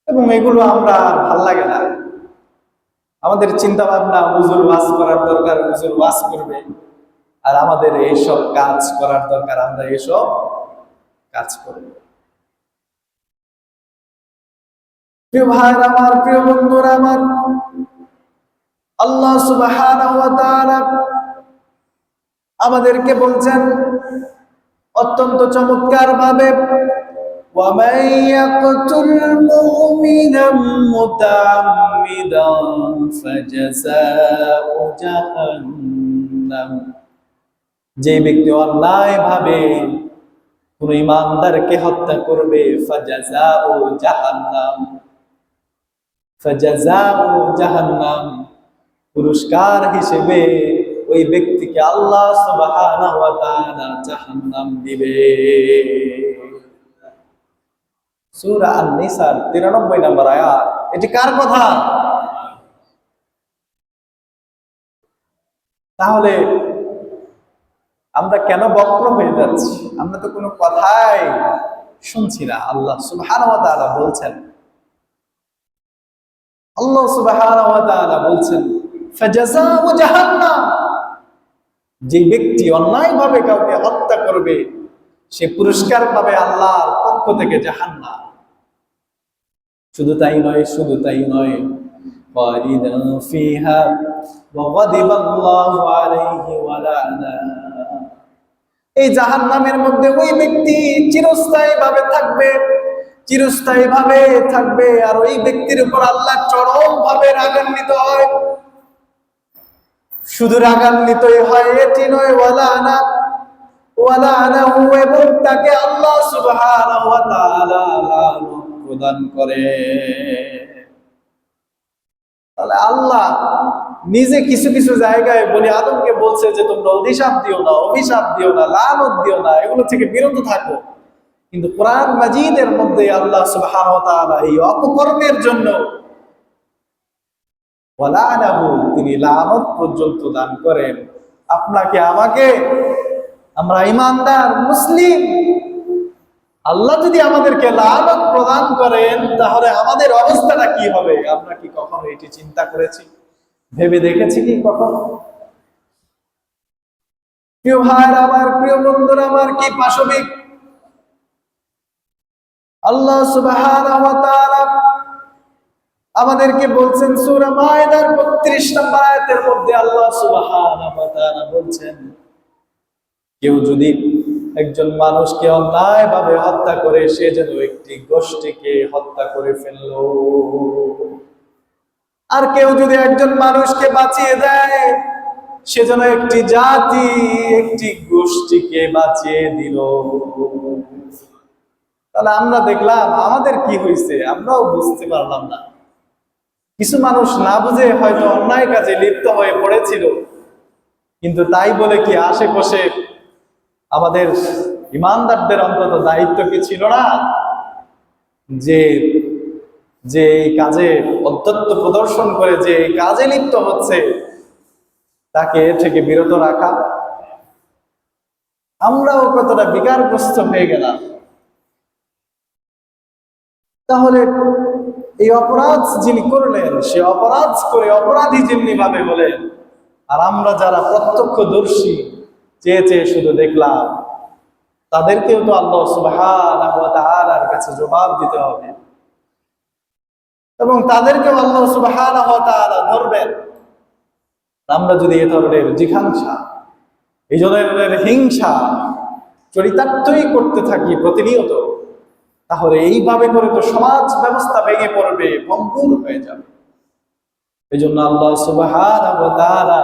[SPEAKER 1] এবং এগুলো আমরা ভাল লাগে না। আমাদের চিন্তা ভাবনা, হুজুর ওয়াজ করার দরকার, হুজুর ওয়াজ করবে, আর আমাদের এইসব কাজ করার দরকার, আমরা এইসব কাজ করব। প্রিয় ভাইরা আমার, প্রিয় বন্ধুরা আমার, আল্লাহ সুবহানাহু ওয়া তাআলা আমাদেরকে বলছেন, অত্যন্ত চমৎকার ভাবে وَمَن يَقْتُلْ مُؤْمِنًا مُتَعَمِّدًا فَجَزَاؤُهُ جَهَنَّمُ, যে ব্যক্তি অন্যায়ভাবে কোন ঈমানদারকে হত্যা করবে, ফাজাযাউ জাহান্নাম, ফাজাযাউ জাহান্নাম, পুরস্কার হিসেবে ওই ব্যক্তিকে আল্লাহ সুবহানাহু ওয়া তাআলা জাহান্নাম দিবে। সূরা আন-নিসার 93 নম্বর আয়াত। এটি কার কথা? তাহলে আমরা কেন বক্র হয়ে যাচ্ছি? আমরা তো কোনো কথাই শুনছি না। আল্লাহ সুবহানাহু ওয়া তাআলা বলছেন, আল্লাহ সুবহানাহু ওয়া তাআলা বলছেন ফাজাযাউ জাহান্নাম, যে ব্যক্তি অন্যায়ভাবে কাউকে হত্যা করবে সে পুরস্কার পাবে আল্লাহর পক্ষ থেকে জাহান্নাম। শুধু তাই নয়, শুধু তাই নয়, খালিদান ফিহা ওয়া গাদিবাল্লাহু আলাইহি ওয়া লা'না, এই জাহান্নামের মধ্যে ওই ব্যক্তি চিরস্থায়ী ভাবে থাকবে, চিরস্থায়ী ভাবে থাকবে। আর ওই ব্যক্তির উপর আল্লাহ চরম ভাবে রাগান্বিত হয়। শুধু রাগান্বিতই হয় এটি নয়, ওয়ালানাহু, এবং তাকে আল্লাহ সুবহানাহু ওয়া তাআলা লানত প্রদান করে। তাহলে আল্লাহ নিজে কিছু কিছু জায়গায় বনি আদমকে বলছে যে তোমরা অভিশাপ দিও না, অভিশাপ দিও না, লানত দিও না, এগুলো থেকে বিরত থাকো। কিন্তু কোরআন মাজিদের মধ্যে আল্লাহ সুবহানাহু ওয়া তাআলা এই অপকর্মের জন্য ওয়ালানাহু, তিনি লানত পর্যন্ত দান করেন। আপনাকে আমাকে, আমরা ঈমানদার মুসলিম, আল্লাহ যদি আমাদেরকে লানত প্রদান করেন তাহলে আমাদের অবস্থাটা কি হবে? আমরা কি কখনো এটি চিন্তা করেছি, ভেবে দেখেছি কি কখনো? প্রিয় ভাইরা আমার, প্রিয় বন্ধুরা আমার, কি পাশবিক আল্লাহ সুবহানাহু ওয়া তাআলা আমাদেরকে বলছেন সূরা মায়েদার ৩২ নম্বর আয়াতের মধ্যে আল্লাহ সুবহানাহু ওয়া তাআলা বলছেন, কেউ যদি একজন মানুষকে অন্যায়ভাবে হত্যা করে সে যেন একটি গোষ্ঠীকে হত্যা করে ফেলল, আর কেউ যদি একজন মানুষকে বাঁচিয়ে দেয় সে যেন একটি জাতি, একটি গোষ্ঠীকে বাঁচিয়ে দিল। তাহলে আমরা দেখলাম আমাদের কি হয়েছে, আমরাও বুঝতে পারলাম না। কিছু মানুষ না বুঝে হয়তো অন্যায় কাজে লিপ্ত হয়ে পড়েছিল, কিন্তু তাই বলে কি আশেপাশে আমাদের ঈমানদারদের অন্তত দায়িত্ব কি ছিল না যে যে এই কাজে অধ্যত্ত প্রদর্শন করে, যে এই কাজে লিপ্ত হচ্ছে তাকে এ থেকে বিরত রাখা? আমরাও কতটা বিকারগ্রস্ত হয়ে গেলাম। তাহলে এই অপরাধ যিনি করলেন, সে অপরাধ করে অপরাধী যেমনি ভাবে হলেন, আর আমরা যারা প্রত্যক্ষদর্শী চেয়ে চেয়ে শুধু দেখলাম, তাদেরকেও তো আল্লাহ সুবহানাহু ওয়া তাআলার কাছে জবাব দিতে হবে, এবং তাদেরকেও আল্লাহ সুবহানাহু ওয়া তাআলা ধরবেন। আমরা যদি এ ধরনের জিঘাংসা, এই ধরনের হিংসা চরিতার্থই করতে থাকি প্রতিনিয়ত, তাহলে এইভাবে করে তো সমাজ ব্যবস্থা ভেঙে পড়বে, ভঙ্গুর হয়ে যাবে। এই জন্য আল্লাহ সুবহানাহু ওয়া তাআলা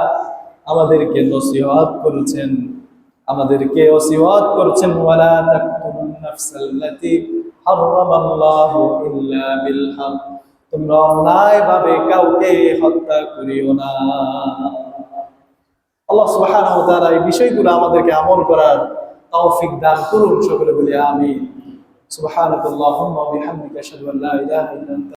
[SPEAKER 1] আমাদেরকে নসিহত করেছেন, আমাদেরকে ওসিয়ত করেছেন, ওয়ালা তাকতুলুন নাফসাল্লাতী হারামাল্লাহু ইল্লা বিল হক, তোমরা অন্যায়ভাবে কাউকে হত্যা করিও না। আল্লাহ সুবহানাহু ওয়া তাআলা এই বিষয়গুলো আমাদেরকে আমল করার তৌফিক দান করুন। সকলে বলি আমিন। সুবহানাকাল্লাহুম্মা ওয়া বিহামদিকা আশহাদু আল্লা ইলাহা ইল্লা আনতা